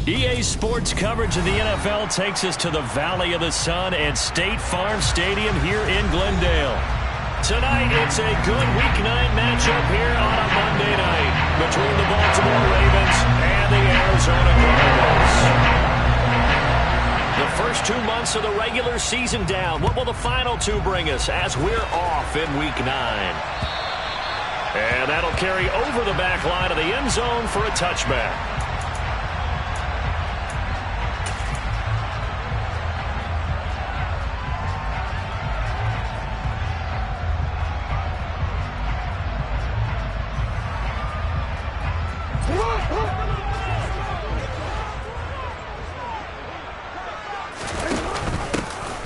EA Sports coverage of the NFL takes us to the Valley of the Sun at State Farm Stadium here in Glendale. Tonight, it's a good Week 9 matchup here on a Monday night between the Baltimore Ravens and the Arizona Cardinals. The first 2 months of the regular season down. What will the final two bring us as we're off in Week 9? And that'll carry over the back line of the end zone for a touchback.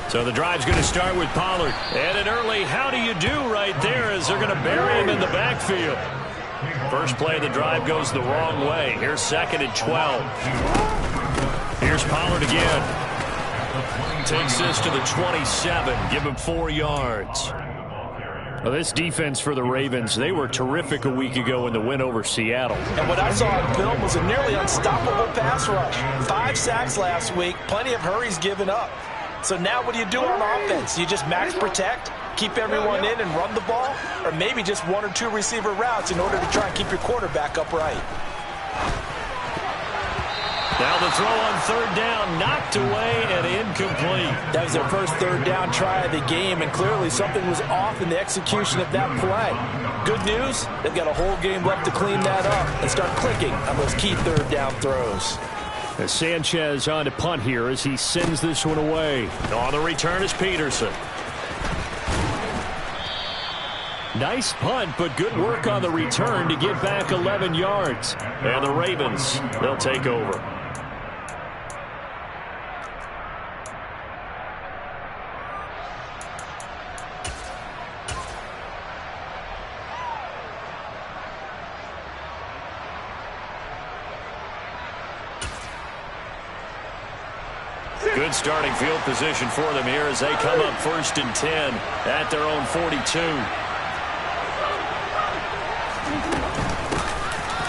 So the drive's going to start with Pollard. And an early how do you do right there as they're going to bury him in the backfield. First play of the drive goes the wrong way. Here's 2nd and 12. Here's Pollard again. Takes this to the 27. Give him 4 yards. Well, this defense for the Ravens, they were terrific a week ago in the win over Seattle. And what I saw on film was a nearly unstoppable pass rush. 5 sacks last week, plenty of hurries given up. So now what do you do on offense? You just max protect, keep everyone in and run the ball, or maybe just 1 or 2 receiver routes in order to try and keep your quarterback upright. Now the throw on 3rd down, knocked away and incomplete. That was their first 3rd down try of the game, and clearly something was off in the execution of that play. Good news, they've got a whole game left to clean that up and start clicking on those key 3rd down throws. As Sanchez on to punt here as he sends this one away. On the return is Peterson. Nice punt, but good work on the return to get back 11 yards. And the Ravens, they'll take over. Good starting field position for them here as they come up 1st and 10 at their own 42.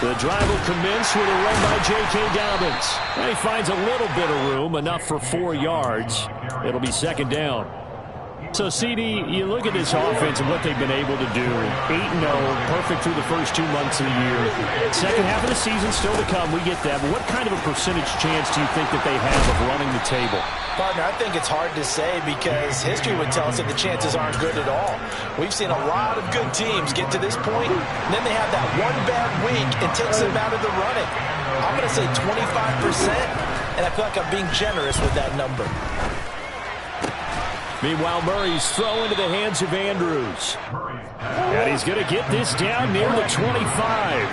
The drive will commence with a run by J.K. Dobbins. And he finds a little bit of room, enough for 4 yards. It'll be 2nd down. So, CD, you look at this offense and what they've been able to do. 8-0, perfect through the first 2 months of the year. Second half of the season still to come, we get that. But what kind of a percentage chance do you think that they have of running the table? Partner, I think it's hard to say because history would tell us that the chances aren't good at all. We've seen a lot of good teams get to this point, and then they have that one bad week and takes them out of the running. I'm going to say 25%, and I feel like I'm being generous with that number. Meanwhile, Murray's throw into the hands of Andrews. And he's going to get this down near the 25.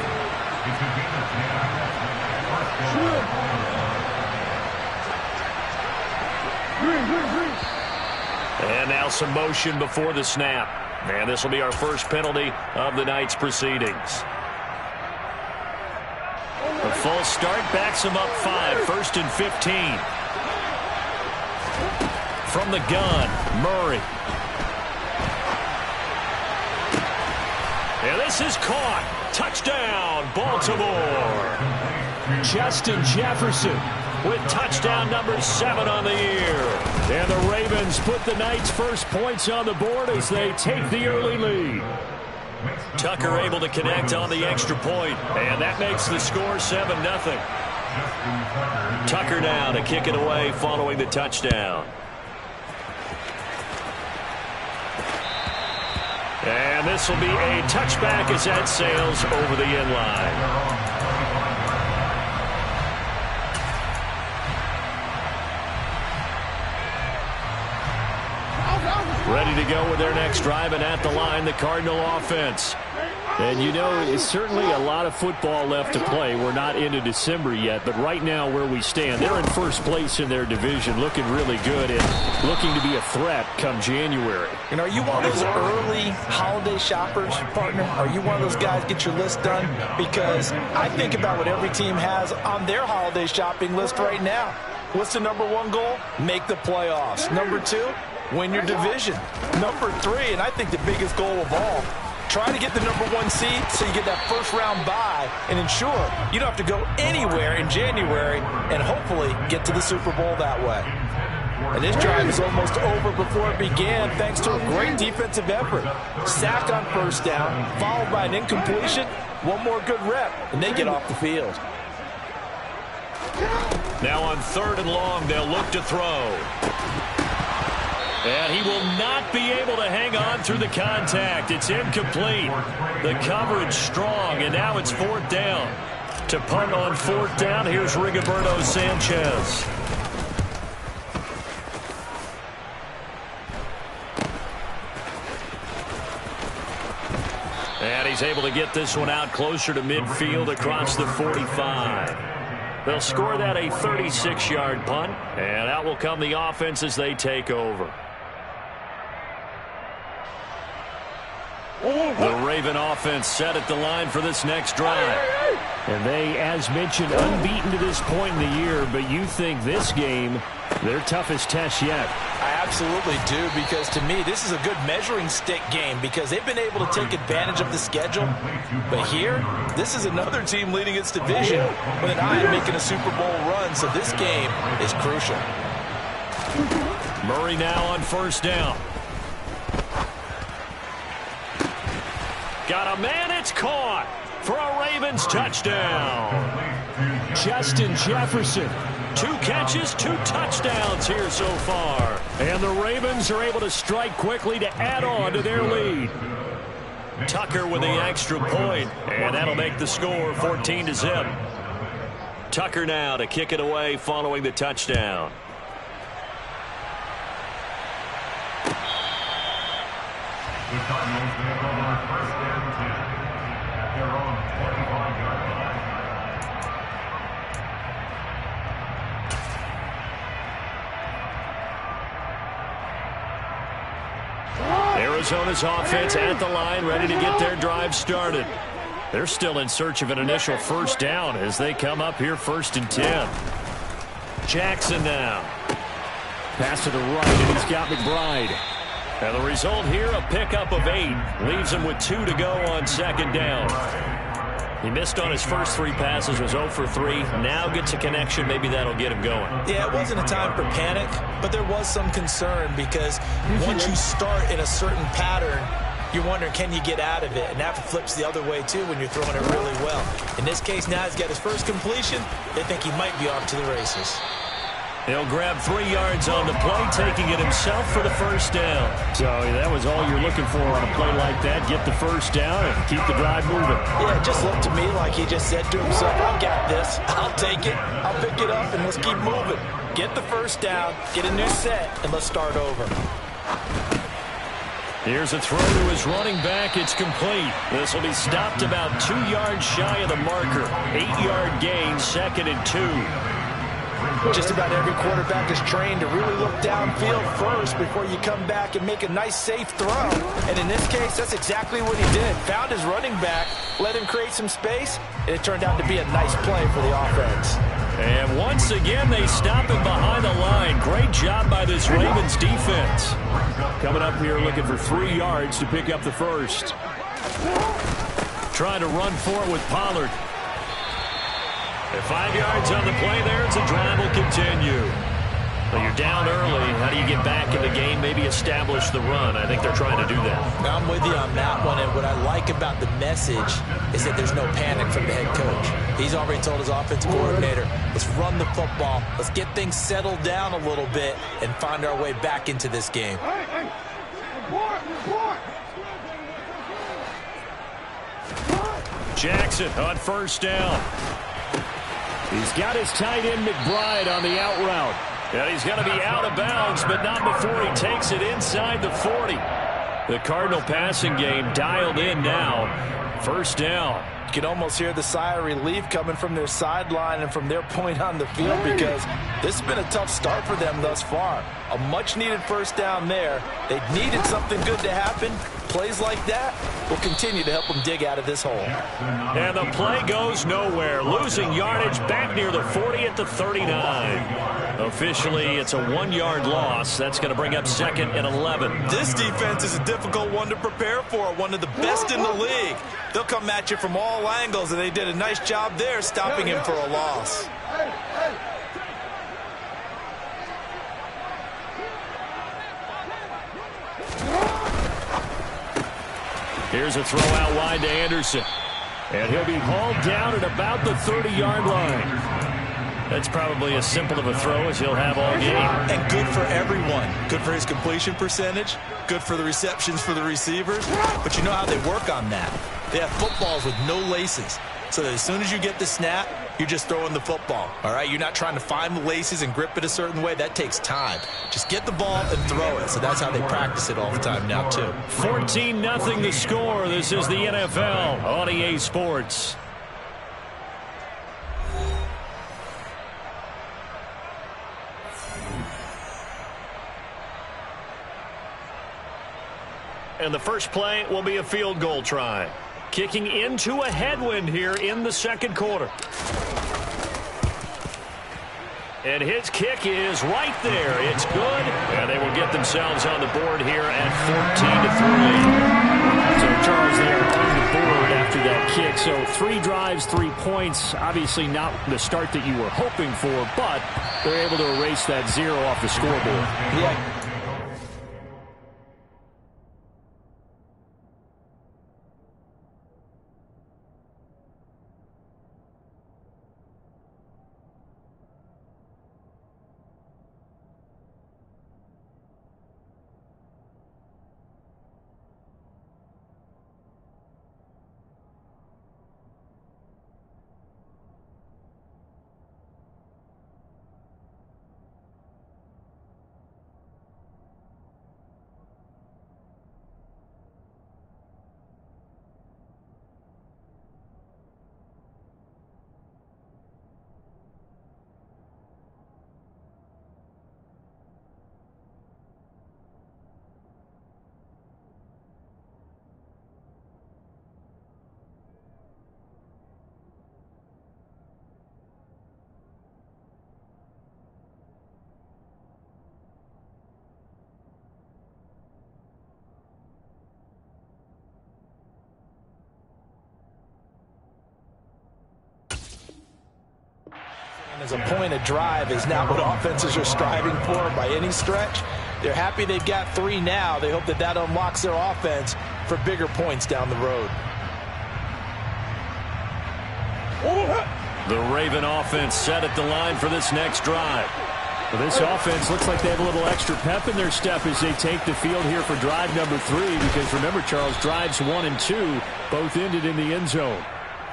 And now some motion before the snap. And this will be our first penalty of the night's proceedings. A false start backs him up 5, 1st and 15. From the gun, Murray. And this is caught. Touchdown, Baltimore. Justin Jefferson with touchdown number 7 on the year. And the Ravens put the night's first points on the board as they take the early lead. Tucker able to connect on the extra point, and that makes the score 7-0. Tucker now to kick it away following the touchdown. And this will be a touchback as that sails over the end line. Ready to go with their next drive, and at the line, the Cardinal offense. And you know, it's certainly a lot of football left to play. We're not into December yet, but right now where we stand, they're in first place in their division, looking really good and looking to be a threat come January. And are you one of those early holiday shoppers, partner? Are you one of those guys get your list done? Because I think about what every team has on their holiday shopping list right now. What's the number 1 goal? Make the playoffs. Number 2, win your division. Number 3, and I think the biggest goal of all, Try to get the #1 seed so you get that first-round bye and ensure you don't have to go anywhere in January and hopefully get to the Super Bowl that way. And this drive is almost over before it began thanks to a great defensive effort. Sack on first down, followed by an incompletion, one more good rep, and they get off the field. Now on 3rd and long, they'll look to throw. And he will not be able to hang on through the contact. It's incomplete. The coverage strong, and now it's 4th down. To punt on 4th down, here's Rigoberto Sanchez. And he's able to get this one out closer to midfield across the 45. They'll score that a 36-yard punt, and out will come the offense as they take over. The Raven offense set at the line for this next drive. And they, as mentioned, unbeaten to this point in the year, but you think this game, their toughest test yet. I absolutely do, because to me, this is a good measuring stick game because they've been able to take advantage of the schedule. But here, this is another team leading its division with an eye on making a Super Bowl run, so this game is crucial. Murray now on 1st down. Got a man, it's caught for a Ravens touchdown. Justin Jefferson. 2 catches, 2 touchdowns here so far. And the Ravens are able to strike quickly to add on to their lead. Tucker with the extra point, and that'll make the score 14-0. Tucker now to kick it away following the touchdown. The Cardinals will go on 1st and 10 at their own 45-yard line. Arizona's offense at the line, ready to get their drive started. They're still in search of an initial 1st down as they come up here 1st and 10. Jackson now. Pass to the right, and he's got McBride. And the result here, a pickup of 8. Leaves him with 2 to go on 2nd down. He missed on his first 3 passes, was 0 for 3. Now gets a connection. Maybe that'll get him going. Yeah, it wasn't a time for panic, but there was some concern because once you start in a certain pattern, you're wondering, can you get out of it? And that flips the other way, too, when you're throwing it really well. In this case, now he's got his first completion. They think he might be off to the races. He'll grab 3 yards on the play, taking it himself for the 1st down. So that was all you're looking for on a play like that. Get the 1st down and keep the drive moving. Yeah, it just looked to me like he just said to himself, I've got this. I'll take it. I'll pick it up, and let's keep moving. Get the 1st down, get a new set, and let's start over. Here's a throw to his running back. It's complete. This will be stopped about 2 yards shy of the marker. 8-yard gain, 2nd and 2. Just about every quarterback is trained to really look downfield first before you come back and make a nice, safe throw. And in this case, that's exactly what he did. Found his running back, let him create some space, and it turned out to be a nice play for the offense. And once again, they stop him behind the line. Great job by this Ravens defense. Coming up here looking for 3 yards to pick up the 1st. Trying to run for it with Pollard. 5 yards on the play there as the drive will continue. Well, you're down early. How do you get back in the game, maybe establish the run? I think they're trying to do that. I'm with you on that one, and what I like about the message is that there's no panic from the head coach. He's already told his offensive coordinator, let's run the football, let's get things settled down a little bit and find our way back into this game. Jackson on 1st down. He's got his tight end McBride on the out route. And he's going to be out of bounds, but not before he takes it inside the 40. The Cardinal passing game dialed in now. 1st down. You can almost hear the sigh of relief coming from their sideline and from their point on the field because this has been a tough start for them thus far. A much-needed 1st down there. They needed something good to happen. Plays like that will continue to help them dig out of this hole. And the play goes nowhere. Losing yardage back near the 40 at the 39. Officially, it's a 1-yard loss. That's going to bring up 2nd and 11. This defense is a difficult one to prepare for, one of the best in the league. They'll come at you from all angles, and they did a nice job there stopping him for a loss. Here's a throw out wide to Anderson. And he'll be hauled down at about the 30-yard line. That's probably as simple of a throw as he'll have all game. And good for everyone. Good for his completion percentage. Good for the receptions for the receivers. But you know how they work on that. They have footballs with no laces. So that as soon as you get the snap, you're just throwing the football. All right? You're not trying to find the laces and grip it a certain way. That takes time. Just get the ball and throw it. So that's how they practice it all the time now, too. 14-0 the score. This is the NFL on EA Sports. And the first play will be a field goal try. Kicking into a headwind here in the second quarter. And his kick is right there. It's good. And they will get themselves on the board here at 14-3. So, Charles, they are on the board after that kick. So, 3 drives, 3 points. Obviously not the start that you were hoping for, but they're able to erase that 0 off the scoreboard. Yeah. As a point of drive is not what offenses are striving for by any stretch. They're happy they've got 3 now. They hope that that unlocks their offense for bigger points down the road. The Raven offense set at the line for this next drive. Well, this offense looks like they have a little extra pep in their step as they take the field here for drive number 3. Because remember, Charles, drives 1 and 2 both ended in the end zone.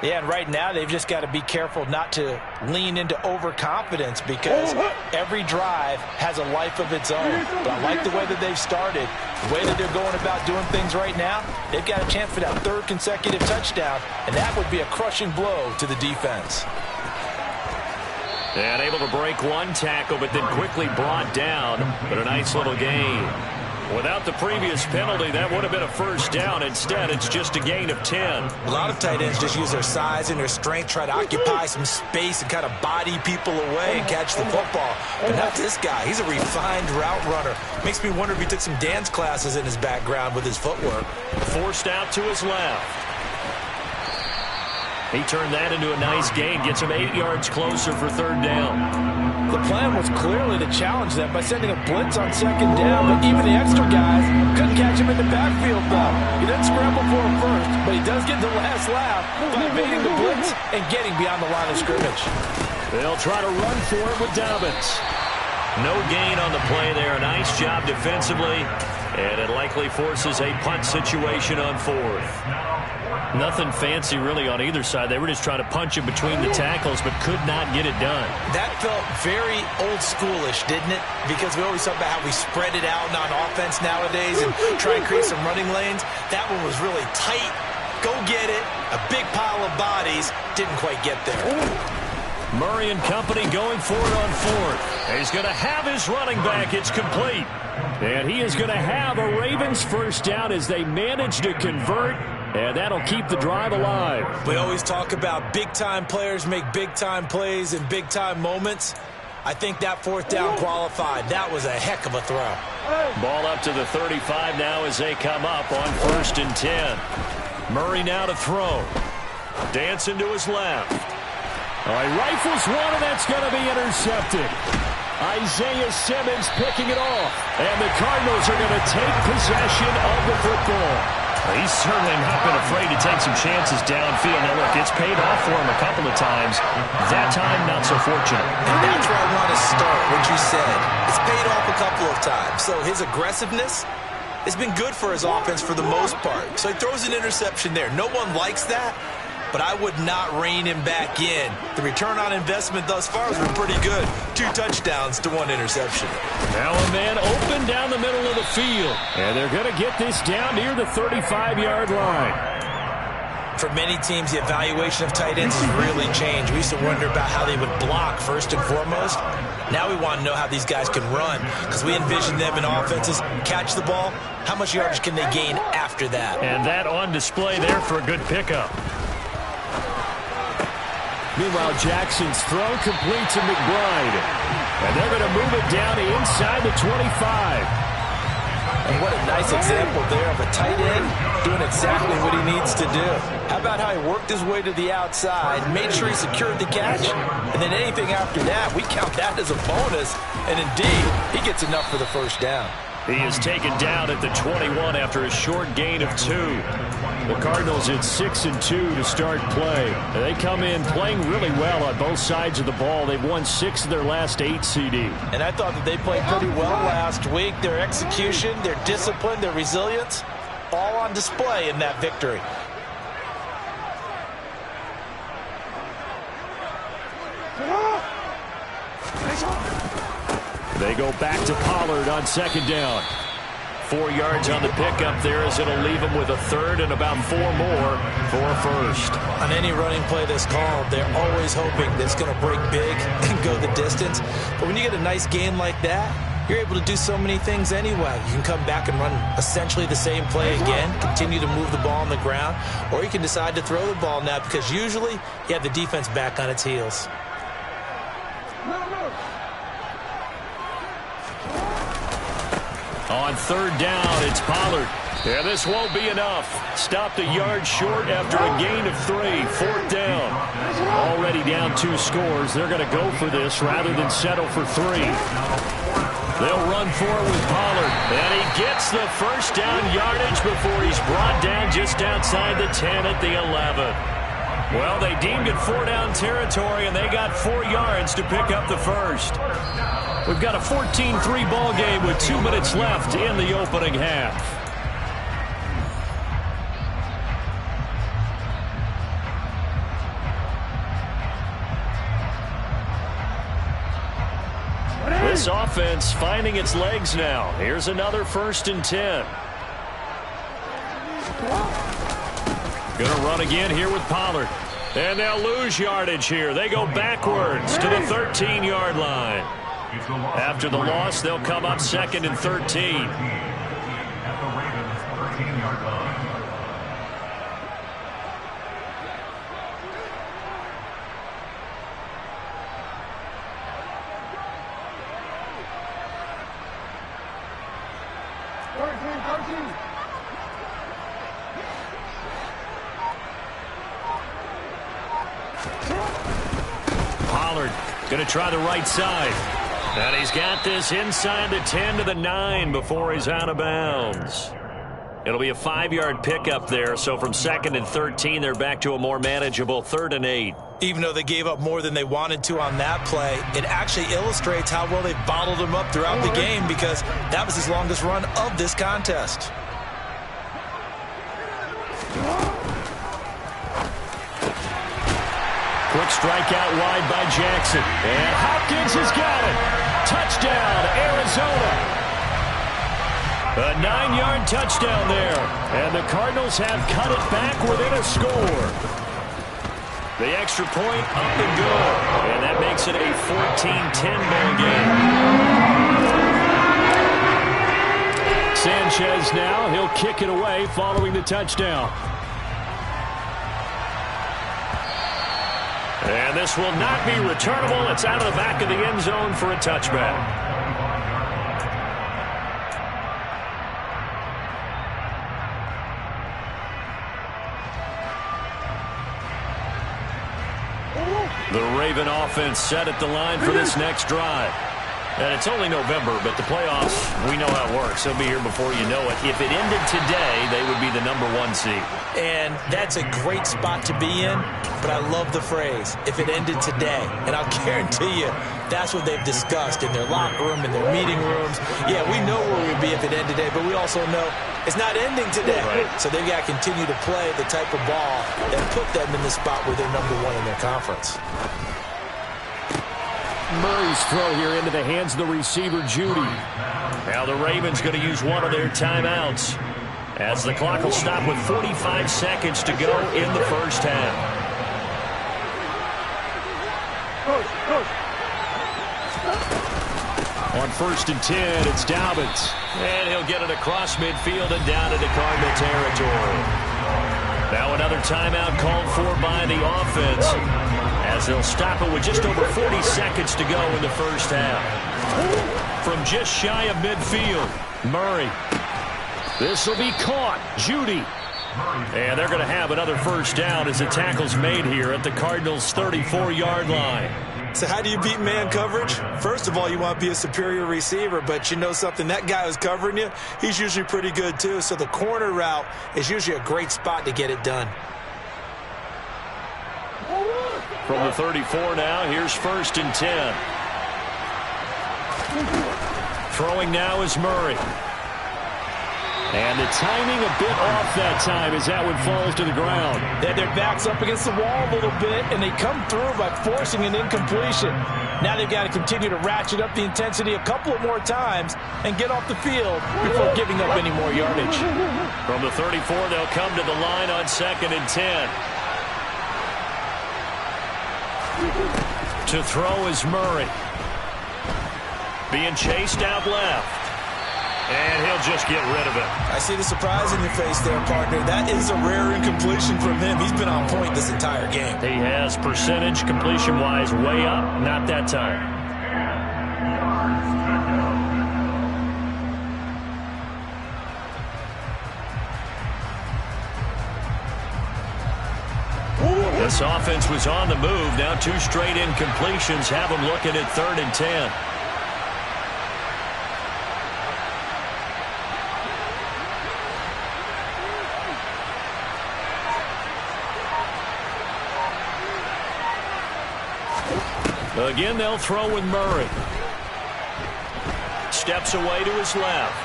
Yeah, and right now they've just got to be careful not to lean into overconfidence because every drive has a life of its own. But I like the way that they've started, the way that they're going about doing things right now. They've got a chance for that 3rd consecutive touchdown, and that would be a crushing blow to the defense. And able to break 1 tackle, but then quickly brought down. But a nice little gain. Without the previous penalty, that would have been a first down. Instead, it's just a gain of 10. A lot of tight ends just use their size and their strength, try to occupy some space and kind of body people away and catch the football. But not this guy. He's a refined route runner. Makes me wonder if he took some dance classes in his background with his footwork. Forced out to his left. He turned that into a nice gain, gets him 8 yards closer for 3rd down. The plan was clearly to challenge them by sending a blitz on 2nd down, but even the extra guys couldn't catch him in the backfield though. He didn't scramble for him first, but he does get the last laugh by evading the blitz and getting beyond the line of scrimmage. They'll try to run for it with Dobbins. No gain on the play there. Nice job defensively, and it likely forces a punt situation on 4th. Nothing fancy really on either side. They were just trying to punch him between the tackles, but could not get it done. That felt very old schoolish, didn't it? Because we always talk about how we spread it out on offense nowadays and try and create some running lanes. That one was really tight. Go get it. A big pile of bodies. Didn't quite get there. Murray and company going for it on 4th. He's going to have his running back. It's complete. And he is going to have a Ravens first down as they manage to convert. And that'll keep the drive alive. We always talk about big-time players make big-time plays in big-time moments. I think that fourth down qualified. That was a heck of a throw. Ball up to the 35 now as they come up on 1st and 10. Murray now to throw. Dancing to his left. All right, rifles one, and that's going to be intercepted. Isaiah Simmons picking it off. And the Cardinals are going to take possession of the football. He's certainly not been afraid to take some chances downfield. Now, look, it's paid off for him a couple of times. That time, not so fortunate. And that's where I want to start, what you said. It's paid off a couple of times. So his aggressiveness has been good for his offense for the most part. So he throws an interception there. No one likes that, but I would not rein him back in. The return on investment thus far has been pretty good. 2 touchdowns to 1 interception. Now a man open down the middle of the field. And they're going to get this down near the 35-yard line. For many teams, the evaluation of tight ends has really changed. We used to wonder about how they would block first and foremost. Now we want to know how these guys can run, because we envision them in offenses catch the ball. How much yardage can they gain after that? And that on display there for a good pickup. Meanwhile, Jackson's throw complete to McBride. And they're going to move it down inside the 25. And what a nice example there of a tight end doing exactly what he needs to do. How about how he worked his way to the outside, made sure he secured the catch, and then anything after that, we count that as a bonus. And indeed, he gets enough for the first down. He is taken down at the 21 after a short gain of 2. The Cardinals at 6-2 to start play. They come in playing really well on both sides of the ball. They've won 6 of their last 8 CD. And I thought that they played pretty well last week. Their execution, their discipline, their resilience, all on display in that victory. They go back to Pollard on 2nd down. 4 yards on the pickup there as it'll leave them with a 3rd and about 4 more for a 1st. On any running play that's called, they're always hoping that it's going to break big and go the distance. But when you get a nice gain like that, you're able to do so many things anyway. You can come back and run essentially the same play again, continue to move the ball on the ground, or you can decide to throw the ball now because usually you have the defense back on its heels. On 3rd down, it's Pollard. Yeah, this won't be enough. Stopped a yard short after a gain of 3. 4th down. Already down 2 scores. They're going to go for this rather than settle for 3. They'll run for it with Pollard. And he gets the first down yardage before he's brought down just outside the 10 at the 11. Well, they deemed it 4-down territory, and they got 4 yards to pick up the first. We've got a 14-3 ball game with 2 minutes left in the opening half. This offense finding its legs now. Here's another 1st and 10. Going to run again here with Pollard. And they'll lose yardage here. They go backwards to the 13-yard line. After the loss, they'll come up 2nd and 13. At the Ravens' 13-yard line. Pollard going to try the right side. And he's got this inside the 10 to the 9 before he's out of bounds. It'll be a 5-yard pickup there, so from 2nd and 13, they're back to a more manageable 3rd and 8. Even though they gave up more than they wanted to on that play, it actually illustrates how well they've bottled him up throughout the game because that was his longest run of this contest. Quick strike out wide by Jackson. And Hopkins has got it. Touchdown, Arizona. A 9-yard touchdown there. And the Cardinals have cut it back within a score. The extra point up and good. And that makes it a 14-10 ball game. Sanchez now. He'll kick it away following the touchdown. And this will not be returnable. It's out of the back of the end zone for a touchback. The Raven offense set at the line for this next drive. And it's only November, but the playoffs, we know how it works. They'll be here before you know it. If it ended today, they would be the #1 seed. And that's a great spot to be in, but I love the phrase, if it ended today. And I'll guarantee you, that's what they've discussed in their locker room, in their meeting rooms. Yeah, we know where we'd be if it ended today, but we also know it's not ending today. Right. So they've got to continue to play the type of ball that put them in the spot where they're #1 in their conference. Murray's throw here into the hands of the receiver, Judy. Now the Ravens going to use one of their timeouts as the clock will stop with 45 seconds to go in the first half. On 1st and 10, it's Dobbins. And he'll get it across midfield and down into Cardinal territory. Now another timeout called for by the offense, as they'll stop it with just over 40 seconds to go in the first half. From just shy of midfield, Murray. This will be caught. Judy. And they're going to have another first down as the tackle's made here at the Cardinals' 34-yard line. So how do you beat man coverage? First of all, you want to be a superior receiver, but you know something, that guy who's covering you, he's usually pretty good too. So the corner route is usually a great spot to get it done. From the 34 now, here's 1st and 10. Throwing now is Murray. And the timing a bit off that time as that one falls to the ground. They had their backs up against the wall a little bit, and they come through by forcing an incompletion. Now they've got to continue to ratchet up the intensity a couple of more times and get off the field before giving up any more yardage. From the 34, they'll come to the line on 2nd and 10. To throw is Murray. Being chased out left. And he'll just get rid of it. I see the surprise in your face there, partner. That is a rare incompletion from him. He's been on point this entire game. He has percentage completion-wise way up. Not that time. This offense was on the move. Now 2 straight incompletions have them looking at 3rd and 10. Again, they'll throw with Murray. Steps away to his left.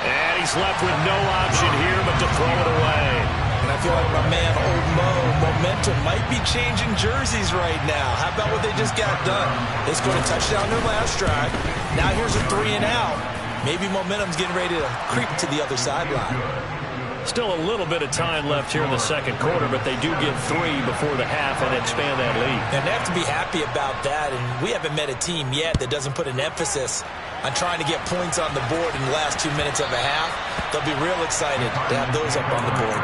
And he's left with no option here but to throw it away. And I feel like my man, Old Mo, momentum might be changing jerseys right now. How about what they just got done? They scored a touchdown their last drive. Now here's a 3 and out. Maybe momentum's getting ready to creep to the other sideline. Still a little bit of time left here in the second quarter, but they do get 3 before the half and expand that lead. And they have to be happy about that, and we haven't met a team yet that doesn't put an emphasis on trying to get points on the board in the last 2 minutes of a half. They'll be real excited to have those up on the board.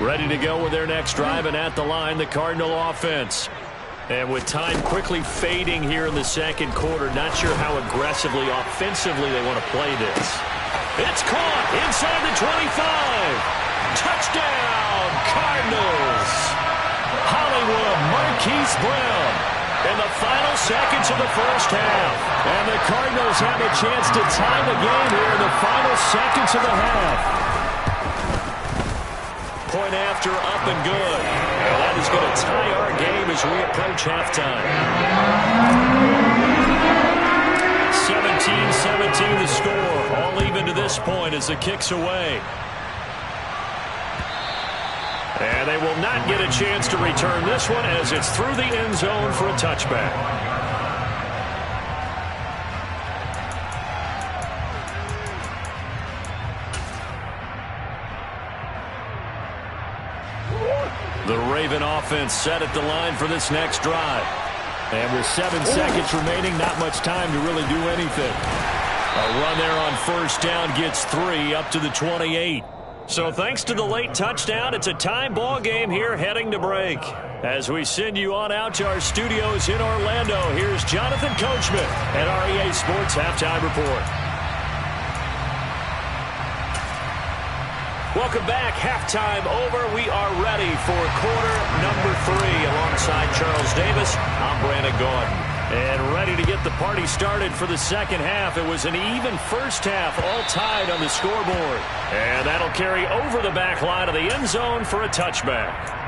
Ready to go with their next drive, and at the line, the Cardinal offense. And with time quickly fading here in the second quarter, not sure how aggressively, offensively they want to play this. It's caught inside the 25. Touchdown, Cardinals. Hollywood Marquise Brown in the final seconds of the first half. And the Cardinals have a chance to tie the game here in the final seconds of the half. Point after, up and good. And that is going to tie our game as we approach halftime. 17-17 the score. All even to this point as the kick's away. And they will not get a chance to return this one as it's through the end zone for a touchback. The Raven offense set at the line for this next drive. And with 7 seconds remaining, not much time to really do anything. A run there on first down gets 3 up to the 28. So thanks to the late touchdown, it's a tie ball game here heading to break. As we send you on out to our studios in Orlando, here's Jonathan Coachman at REA Sports Halftime Report. Welcome back. Halftime over. We are ready for quarter number 3. Alongside Charles Davis, I'm Brandon Gordon. And ready to get the party started for the second half. It was an even first half, all tied on the scoreboard. And that'll carry over the back line of the end zone for a touchback.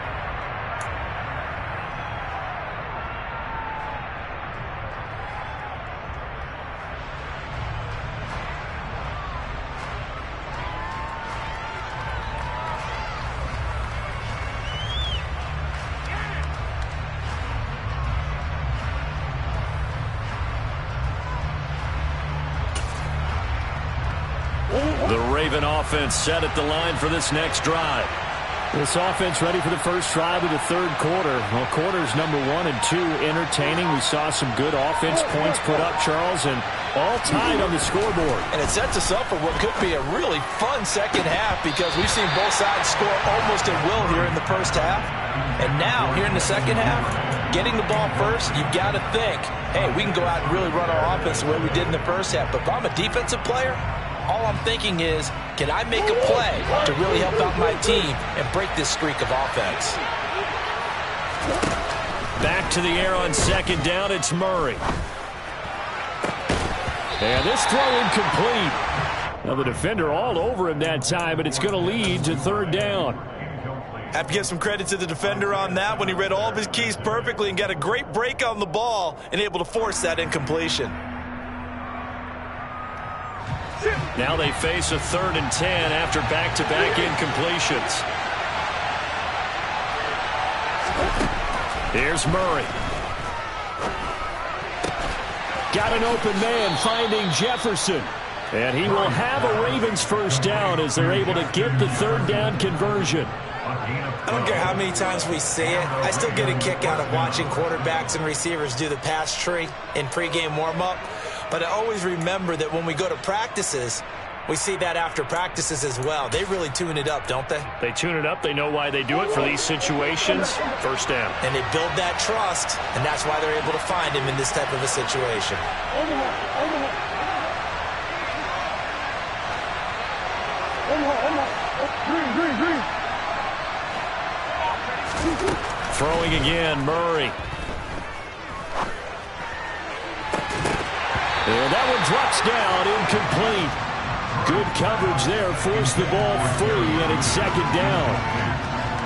The Raven offense set at the line for this next drive. This offense ready for the first drive of the third quarter. Well, quarters number 1 and 2 entertaining. We saw some good offense points put up, Charles, and all tied on the scoreboard. And it sets us up for what could be a really fun second half because we've seen both sides score almost at will here in the first half. And now, here in the second half, getting the ball first, you've got to think, hey, we can go out and really run our offense the way we did in the first half. But if I'm a defensive player, all I'm thinking is, can I make a play to really help out my team and break this streak of offense? Back to the air on second down, it's Murray. And this throw incomplete. Now the defender all over him that time, but it's going to lead to third down. Have to give some credit to the defender on that when he read all of his keys perfectly and got a great break on the ball and able to force that incompletion. Now they face a 3rd and 10 after back-to-back incompletions. Here's Murray. Got an open man finding Jefferson. And he will have a Ravens first down as they're able to get the third down conversion. I don't care how many times we see it. I still get a kick out of watching quarterbacks and receivers do the pass tree in pregame warm-up. But I always remember that when we go to practices, we see that after practices as well. They really tune it up, don't they? They tune it up. They know why they do it for these situations. First down. And they build that trust, and that's why they're able to find him in this type of a situation. Throwing again, Murray. And that one drops down, incomplete. Good coverage there, forced the ball free, and it's second down.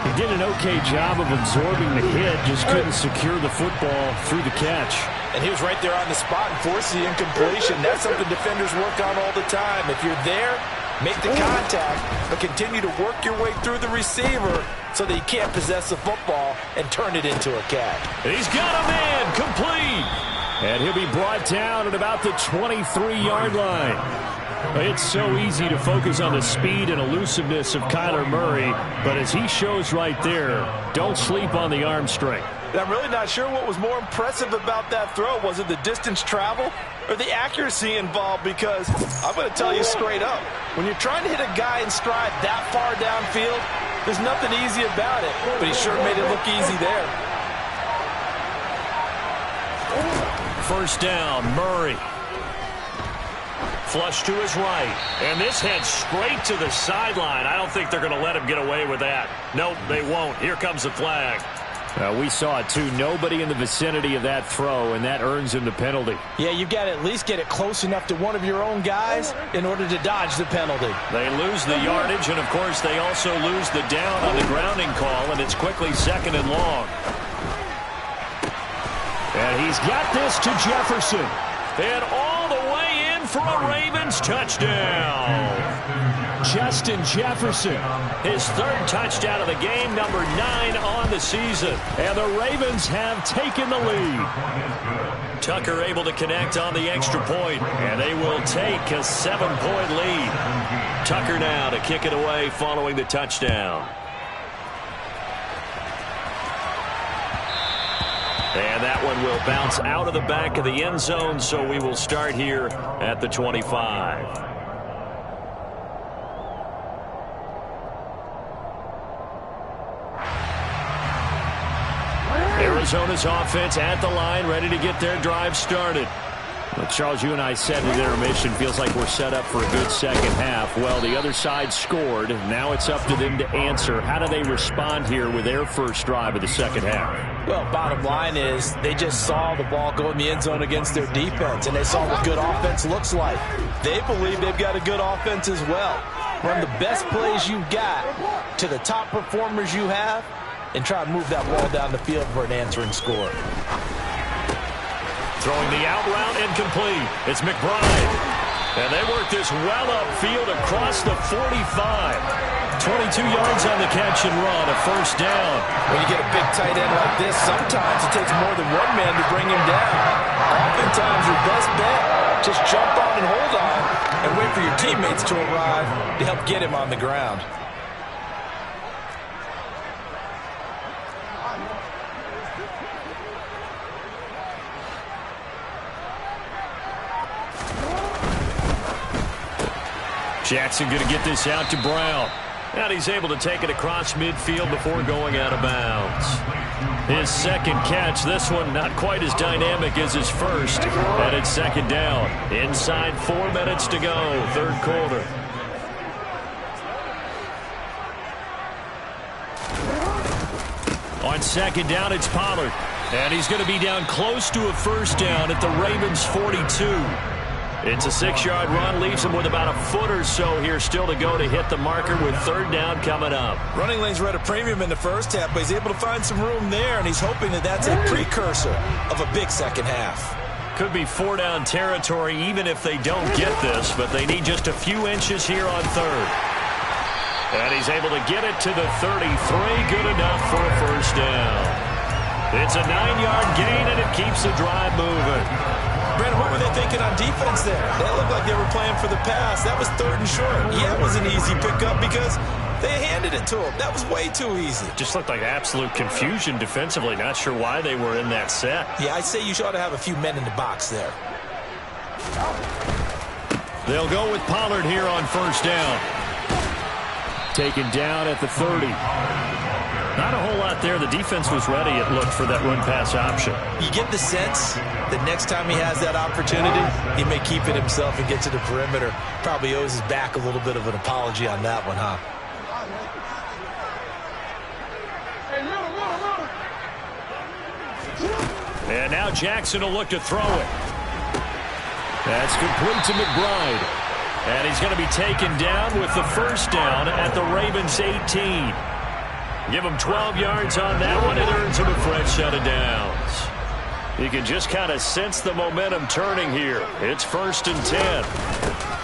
He did an okay job of absorbing the hit, just couldn't secure the football through the catch. And he was right there on the spot and forced the incompletion. That's something defenders work on all the time. If you're there, make the contact, but continue to work your way through the receiver so that he can't possess the football and turn it into a catch. He's got a man, complete. And he'll be brought down at about the 23-yard line. It's so easy to focus on the speed and elusiveness of Kyler Murray, but as he shows right there, don't sleep on the arm strength. I'm really not sure what was more impressive about that throw. Was it the distance travel or the accuracy involved? Because I'm going to tell you straight up, when you're trying to hit a guy in stride that far downfield, there's nothing easy about it, but he sure made it look easy there. First down, Murray. Flush to his right. And this heads straight to the sideline. I don't think they're going to let him get away with that. Nope, they won't. Here comes the flag. We saw it too. Nobody in the vicinity of that throw, and that earns him the penalty. Yeah, you've got to at least get it close enough to one of your own guys in order to dodge the penalty. They lose the yardage, and of course they also lose the down on the grounding call, and it's quickly second and long. And he's got this to Jefferson. And all the way in for a Ravens touchdown. Justin Jefferson, his third touchdown of the game, number 9 on the season. And the Ravens have taken the lead. Tucker able to connect on the extra point, and they will take a 7-point lead. Tucker now to kick it away following the touchdown. And that one will bounce out of the back of the end zone, so we will start here at the 25. Arizona's offense at the line, ready to get their drive started. Well, Charles, you and I said at intermission, feels like we're set up for a good second half. Well, the other side scored. Now it's up to them to answer. How do they respond here with their first drive of the second half? Well, bottom line is they just saw the ball go in the end zone against their defense, and they saw what good offense looks like. They believe they've got a good offense as well. Run the best plays you've got to the top performers you have, and try and move that ball down the field for an answering score. Throwing the out route incomplete. It's McBride. And they work this well upfield across the 45. 22 yards on the catch and run, a first down. When you get a big tight end like this, sometimes it takes more than one man to bring him down. Oftentimes, your best bet, just jump on and hold on and wait for your teammates to arrive to help get him on the ground. Jackson going to get this out to Brown. And he's able to take it across midfield before going out of bounds. His second catch, this one not quite as dynamic as his first. And it's second down. Inside 4 minutes to go, third quarter. On second down, it's Pollard. And he's going to be down close to a first down at the Ravens' 42. It's a 6-yard run, leaves him with about a foot or so here still to go to hit the marker with third down coming up. Running lanes were at a premium in the first half, but he's able to find some room there, and he's hoping that that's a precursor of a big second half. Could be 4-down territory even if they don't get this, but they need just a few inches here on third. And he's able to get it to the 33, good enough for a first down. It's a 9-yard gain, and it keeps the drive moving. Brandon, what were they thinking on defense there? They looked like they were playing for the pass. That was third and short. Yeah, it was an easy pickup because they handed it to him. That was way too easy. Just looked like absolute confusion defensively. Not sure why they were in that set. Yeah, I'd say you ought to have a few men in the box there. They'll go with Pollard here on first down. Taken down at the 30. Not a whole lot there. The defense was ready, it looked, for that run-pass option. You get the sense that next time he has that opportunity, he may keep it himself and get to the perimeter. Probably owes his back a little bit of an apology on that one, huh? And now Jackson will look to throw it. That's complete to McBride. And he's going to be taken down with the first down at the Ravens' 18. Give him 12 yards on that one. It earns him a fresh set of downs. You can just kind of sense the momentum turning here. It's first and 10.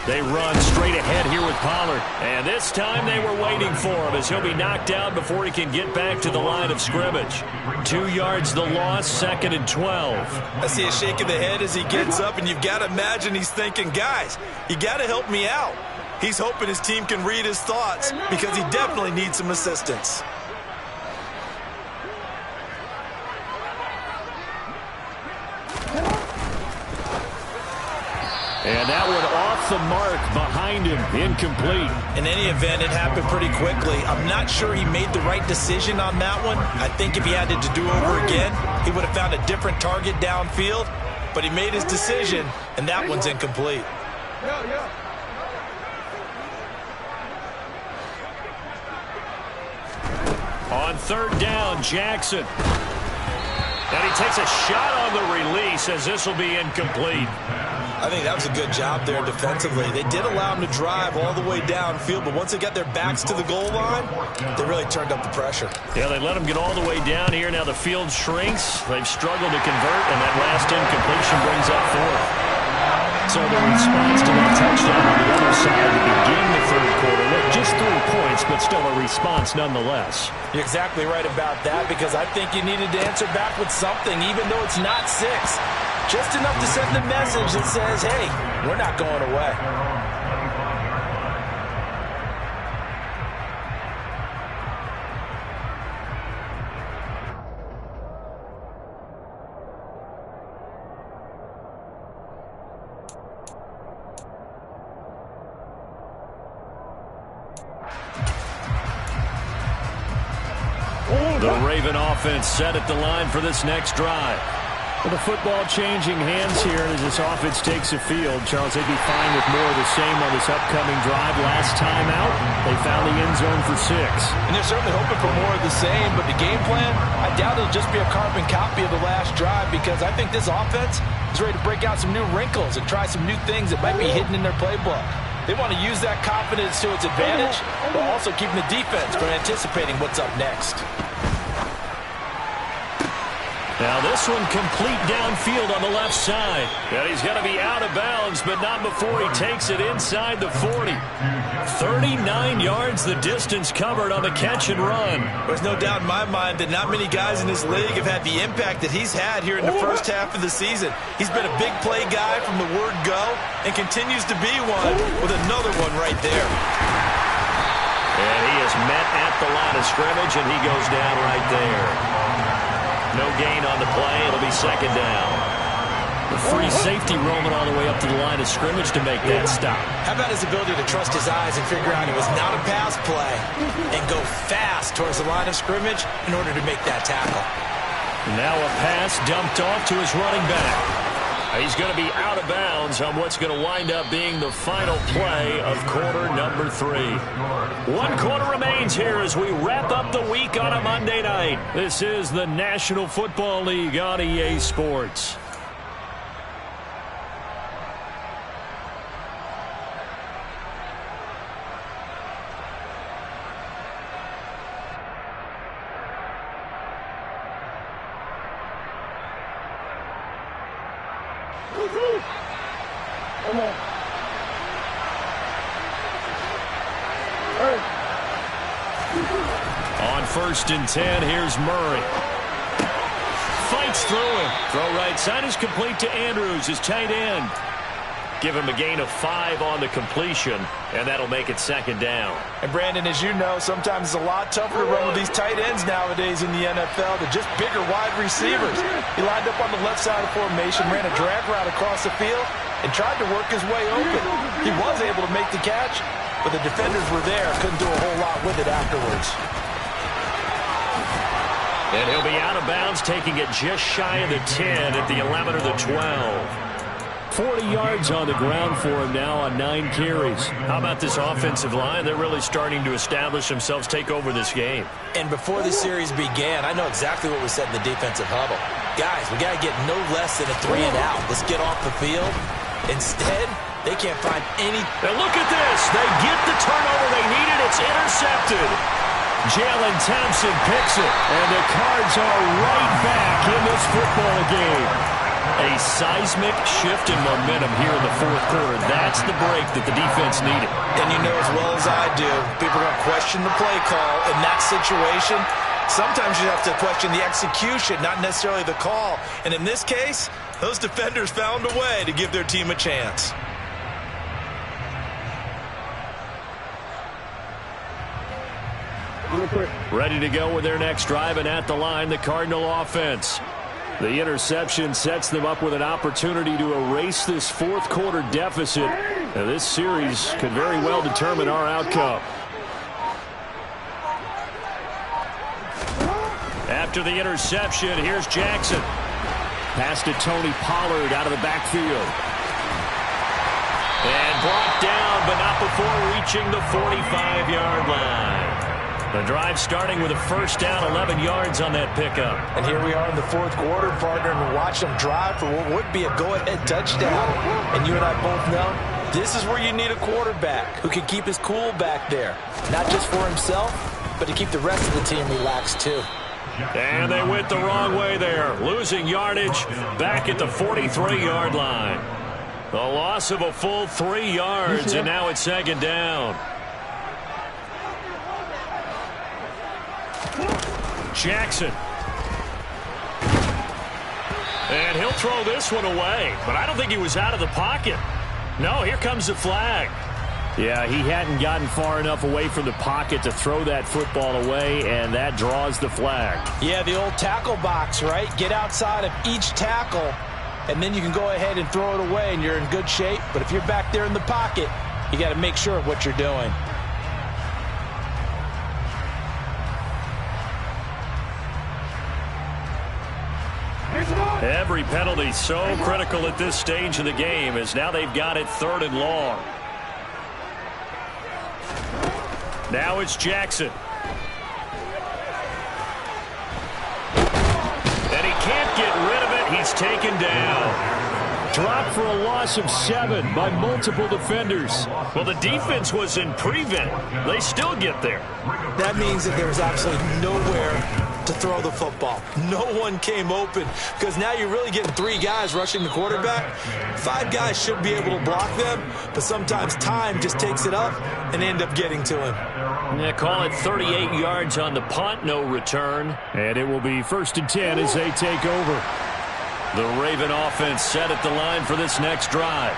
They run straight ahead here with Pollard. And this time they were waiting for him as he'll be knocked down before he can get back to the line of scrimmage. 2 yards the loss, second and 12. I see a shake of the head as he gets up, and you've got to imagine he's thinking, guys, you got to help me out. He's hoping his team can read his thoughts because he definitely needs some assistance. And that one off the mark behind him, incomplete. In any event, it happened pretty quickly. I'm not sure he made the right decision on that one. I think if he had it to do over again, he would have found a different target downfield. But he made his decision, and that one's incomplete. On third down, Jackson. And he takes a shot on the release as this will be incomplete. I think that was a good job there defensively. They did allow him to drive all the way downfield, but once they got their backs to the goal line, they really turned up the pressure. Yeah, they let him get all the way down here. Now the field shrinks. They've struggled to convert, and that last incompletion brings up fourth. So the response to that touchdown on the other side to begin the third quarter. Look, just 3 points, but still a response nonetheless. You're exactly right about that, because I think you needed to answer back with something, even though it's not 6. Just enough to send the message that says, hey, we're not going away. The Raven offense set at the line for this next drive. Well, the football changing hands here as this offense takes the field. Charles, they'd be fine with more of the same on this upcoming drive. Last time out, they found the end zone for 6. And they're certainly hoping for more of the same, but the game plan, I doubt it'll just be a carbon copy of the last drive, because I think this offense is ready to break out some new wrinkles and try some new things that might be hidden in their playbook. They want to use that confidence to its advantage, while also keeping the defense from anticipating what's up next. Now this one complete downfield on the left side. And he's going to be out of bounds, but not before he takes it inside the 40. 39 yards the distance covered on the catch and run. There's no doubt in my mind that not many guys in this league have had the impact that he's had here in the first half of the season. He's been a big play guy from the word go and continues to be one with another one right there. And he is met at the line of scrimmage, and he goes down right there. No gain on the play. It'll be second down. The free safety roaming all the way up to the line of scrimmage to make that stop. How about his ability to trust his eyes and figure out it was not a pass play and go fast towards the line of scrimmage in order to make that tackle. Now a pass dumped off to his running back. He's going to be out of bounds on what's going to wind up being the final play of quarter number 3. 1 quarter remains here as we wrap up the week on a Monday night. This is the National Football League on EA Sports. On 1st and 10, here's Murray. Fights through him. Throw right side is complete to Andrews, his tight end. Give him a gain of 5 on the completion, and that'll make it second down. And Brandon, as you know, sometimes it's a lot tougher to run with these tight ends nowadays in the NFL. They're just bigger wide receivers. He lined up on the left side of formation, ran a drag route across the field, and tried to work his way open. He was able to make the catch, but the defenders were there. Couldn't do a whole lot with it afterwards. And he'll be out of bounds, taking it just shy of the 10 at the 11 or the 12. 40 yards on the ground for him now on 9 carries. How about this offensive line? They're really starting to establish themselves, take over this game. And before the series began, I know exactly what was said in the defensive huddle. Guys, we got to get no less than a 3 and out. Let's get off the field. Instead, they can't find any. Now look at this. They get the turnover they needed. It's intercepted. Jalen Thompson picks it, and the Cards are right back in this football game. A seismic shift in momentum here in the 4th quarter. That's the break that the defense needed. And you know as well as I do, people are going to question the play call in that situation. Sometimes you have to question the execution, not necessarily the call. And in this case, those defenders found a way to give their team a chance. Ready to go with their next drive, and at the line, the Cardinal offense. The interception sets them up with an opportunity to erase this 4th quarter deficit. And this series could very well determine our outcome. After the interception, here's Jackson. Pass to Tony Pollard out of the backfield. And brought down, but not before reaching the 45-yard line. The drive starting with a first down, 11 yards on that pickup. And here we are in the 4th quarter, partner, and watch them drive for what would be a go-ahead touchdown. And you and I both know this is where you need a quarterback who can keep his cool back there. Not just for himself, but to keep the rest of the team relaxed too. And they went the wrong way there, losing yardage back at the 43-yard line. The loss of a full 3 yards, and now it's second down. Jackson. And he'll throw this one away, but I don't think he was out of the pocket. No, here comes the flag. Yeah, he hadn't gotten far enough away from the pocket to throw that football away, and that draws the flag. Yeah, the old tackle box, right? Get outside of each tackle, and then you can go ahead and throw it away, and you're in good shape. But if you're back there in the pocket, you got to make sure of what you're doing. Every penalty so critical at this stage of the game, as now they've got it 3rd and long. Now it's Jackson. And he can't get rid of it. He's taken down. Dropped for a loss of 7 by multiple defenders. Well, the defense was in prevent. They still get there. That means that there's absolutely nowhere to throw the football. No one came open, because now you're really getting 3 guys rushing the quarterback. 5 guys should be able to block them, but sometimes time just takes it up and end up getting to him. Yeah, call it 38 yards on the punt, no return. And it will be 1st and 10 as they take over. The Raven offense set at the line for this next drive.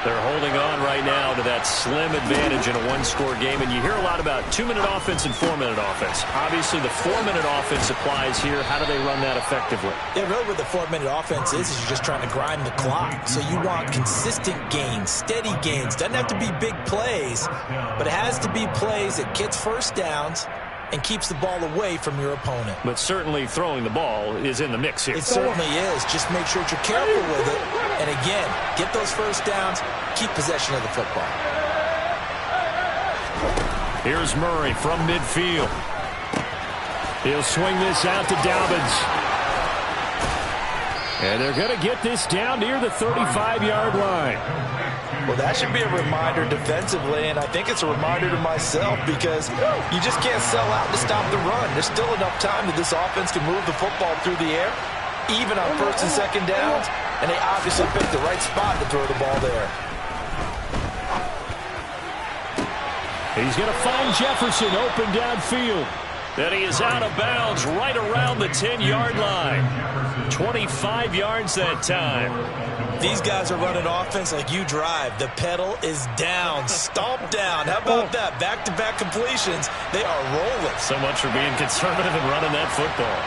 They're holding on right now to that slim advantage in a one-score game, and you hear a lot about 2-minute offense and 4-minute offense. Obviously, the 4-minute offense applies here. How do they run that effectively? Yeah, really what the 4-minute offense is you're just trying to grind the clock. So you want consistent gains, steady gains. Doesn't have to be big plays, but it has to be plays that gets first downs and keeps the ball away from your opponent. But certainly throwing the ball is in the mix here. It certainly is. Just make sure that you're careful with it. And again, get those first downs, keep possession of the football. Here's Murray from midfield. He'll swing this out to Dobbins. And they're going to get this down near the 35-yard line. Well, that should be a reminder defensively, and I think it's a reminder to myself, because you just can't sell out to stop the run. There's still enough time that this offense can move the football through the air, even on 1st and 2nd downs, and they obviously picked the right spot to throw the ball there. He's going to find Jefferson open downfield. Then he is out of bounds right around the 10-yard line. 25 yards that time. These guys are running offense like you drive. The pedal is down, stomp down. How about that? Back-to-back completions. They are rolling. So much for being conservative and running that football.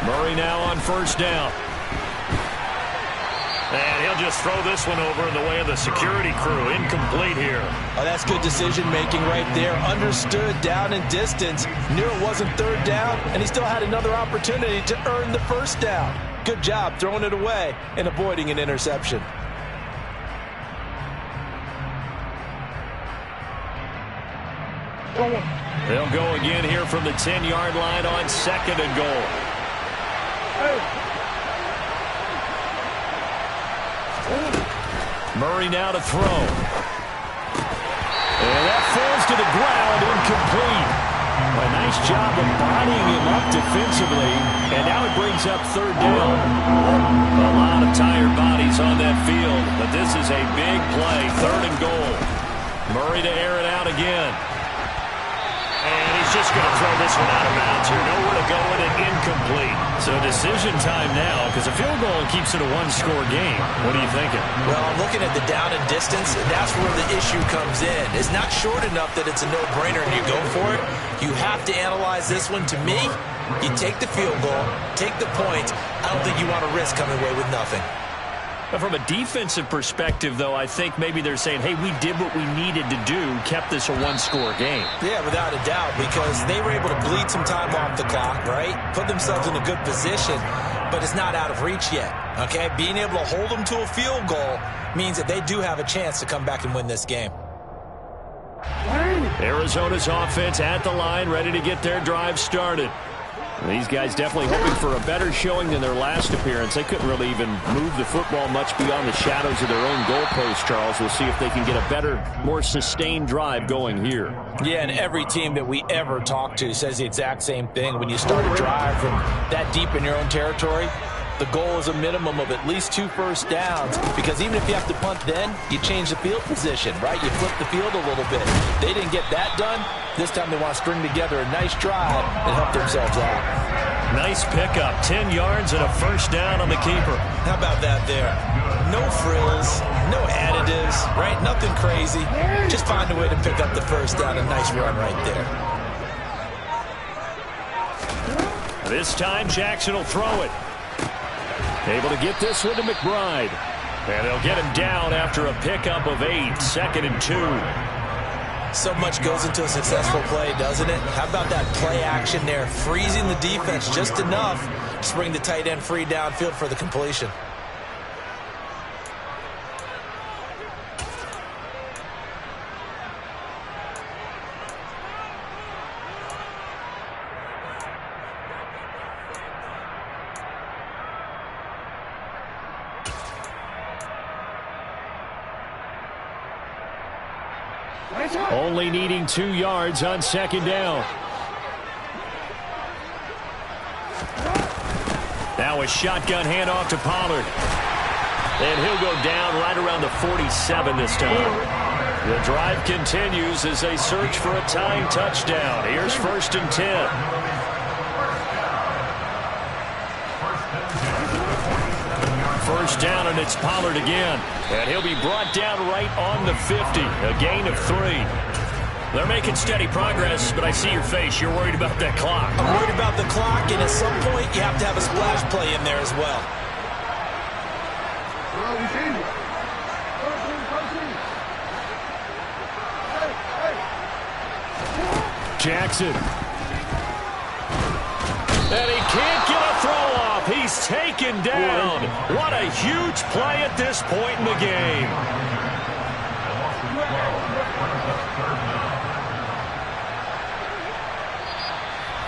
Murray now on 1st down. And he'll just throw this one over in the way of the security crew. Incomplete here. Oh, that's good decision-making right there. Understood down and distance. Knew it wasn't 3rd down, and he still had another opportunity to earn the 1st down. Good job throwing it away and avoiding an interception. They'll go again here from the 10-yard line on 2nd and goal. Murray now to throw. And that falls to the ground, incomplete. A nice job of bodying him up defensively. And now it brings up 3rd down. A lot of tired bodies on that field, but this is a big play. 3rd and goal. Murray to air it out again. And he's just going to throw this one out of bounds here. Nowhere to go with it. Incomplete. So decision time now, because a field goal keeps it a one-score game. What are you thinking? Well, I'm looking at the down and distance, and that's where the issue comes in. It's not short enough that it's a no-brainer and you go for it. You have to analyze this one. To me, you take the field goal, take the points. I don't think you want to risk coming away with nothing. From a defensive perspective, though, I think maybe they're saying, hey, we did what we needed to do, kept this a one-score game. Yeah, without a doubt, because they were able to bleed some time off the clock, right? Put themselves in a good position, but it's not out of reach yet, okay? Being able to hold them to a field goal means that they do have a chance to come back and win this game. Arizona's offense at the line, ready to get their drive started. These guys definitely hoping for a better showing than their last appearance. They couldn't really even move the football much beyond the shadows of their own goalpost, Charles. We'll see if they can get a better, more sustained drive going here. Yeah, and every team that we ever talk to says the exact same thing. When you start a drive from that deep in your own territory, the goal is a minimum of at least 2 first downs, because even if you have to punt then, you change the field position, right? You flip the field a little bit. They didn't get that done. This time they want to string together a nice drive and help themselves out. Nice pickup. 10 yards and a 1st down on the keeper. How about that there? No frills, no additives, right? Nothing crazy. Just find a way to pick up the 1st down. A nice run right there. This time Jackson will throw it. Able to get this one to McBride. And they'll get him down after a pickup of 8. 2nd and 2. So much goes into a successful play, doesn't it? How about that play action there, freezing the defense just enough to bring the tight end free downfield for the completion. Only needing 2 yards on second down. Now a shotgun handoff to Pollard. And he'll go down right around the 47 this time. The drive continues as they search for a tying touchdown. Here's 1st and 10. First down, and it's Pollard again. And he'll be brought down right on the 50. A gain of 3. They're making steady progress, but I see your face. You're worried about that clock. I'm worried about the clock, and at some point, you have to have a splash play in there as well. Jackson. And he can't get a throw off. He's taken down. What a huge play at this point in the game.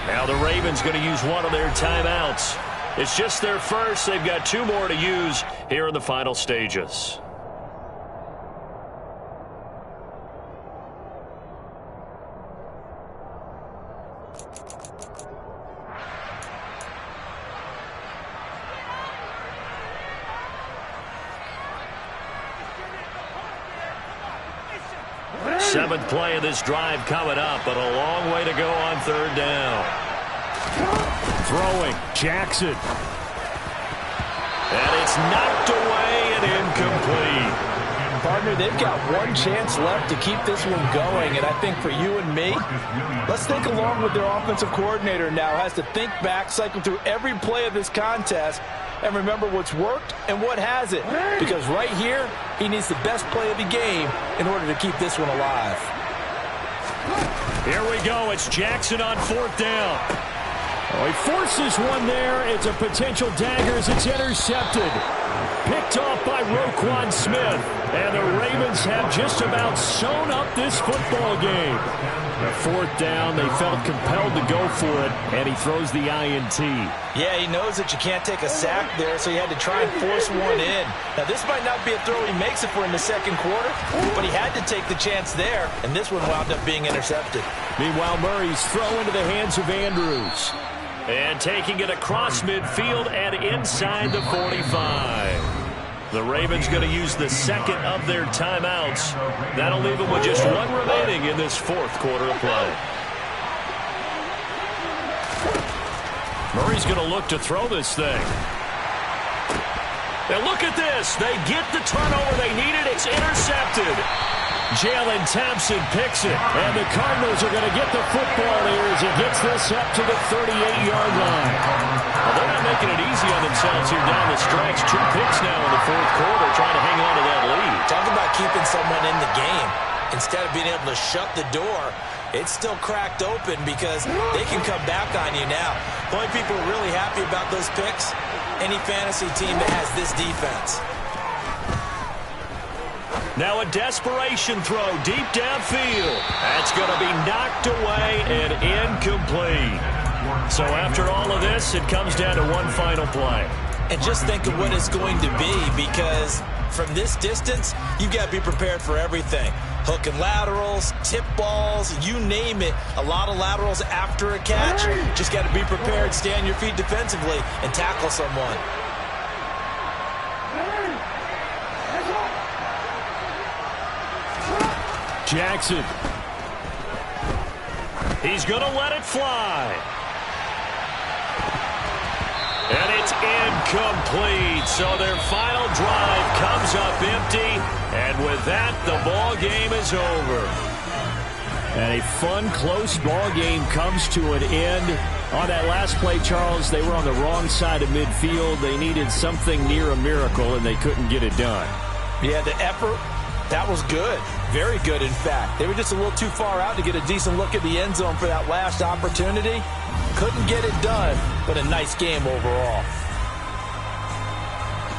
Now the Ravens going to use one of their timeouts. It's just their first. They've got 2 more to use here in the final stages. Seventh play of this drive coming up, but a long way to go on 3rd down. Throwing, Jackson. And it's knocked away and incomplete. Partner, they've got 1 chance left to keep this one going, and I think for you and me, let's think along with their offensive coordinator now. Has to think back, cycle through every play of this contest, and remember what's worked and what hasn't. Because right here, he needs the best play of the game in order to keep this one alive. Here we go. It's Jackson on 4th down. Oh, he forces one there. It's a potential dagger as it's intercepted. Picked off by Roquan Smith. And the Ravens have just about sewn up this football game. The 4th down, they felt compelled to go for it, and he throws the INT. Yeah, he knows that you can't take a sack there, so he had to try and force one in. Now, this might not be a throw he makes it for in the 2nd quarter, but he had to take the chance there, and this one wound up being intercepted. Meanwhile, Murray's throw into the hands of Andrews. And taking it across midfield and inside the 45. The Ravens going to use the 2nd of their timeouts. That'll leave them with just 1 remaining in this 4th quarter of play. Murray's going to look to throw this thing. And look at this. They get the turnover they needed. It's intercepted. Jalen Thompson picks it, and the Cardinals are going to get the football here as he gets this up to the 38-yard line. Well, they're not making it easy on themselves here down the stretch. 2 picks now in the 4th quarter, trying to hang on to that lead. Talk about keeping someone in the game. Instead of being able to shut the door, it's still cracked open because they can come back on you now. The only people are really happy about those picks, any fantasy team that has this defense. Now a desperation throw deep downfield. That's going to be knocked away and incomplete. So after all of this, it comes down to 1 final play. And just think of what it's going to be, because from this distance, you've got to be prepared for everything. Hook and laterals, tip balls, you name it. A lot of laterals after a catch. Just got to be prepared, stay on your feet defensively, and tackle someone. Jackson. He's going to let it fly. And it's incomplete. So their final drive comes up empty. And with that, the ball game is over. And a fun, close ball game comes to an end. On that last play, Charles, they were on the wrong side of midfield. They needed something near a miracle, and they couldn't get it done. Yeah, the effort That was good. Very good, in fact. They were just a little too far out to get a decent look at the end zone for that last opportunity. Couldn't get it done, but a nice game overall.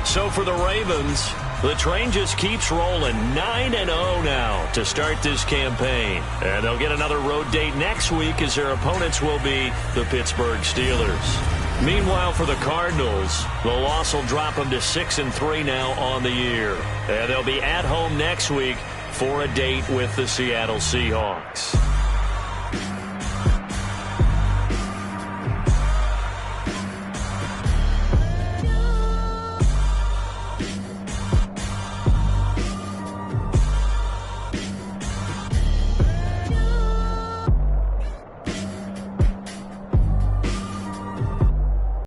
So for the Ravens, the train just keeps rolling. 9-0 now to start this campaign. And they'll get another road date next week as their opponents will be the Pittsburgh Steelers. Meanwhile, for the Cardinals, the loss will drop them to 6-3 now on the year. And they'll be at home next week for a date with the Seattle Seahawks.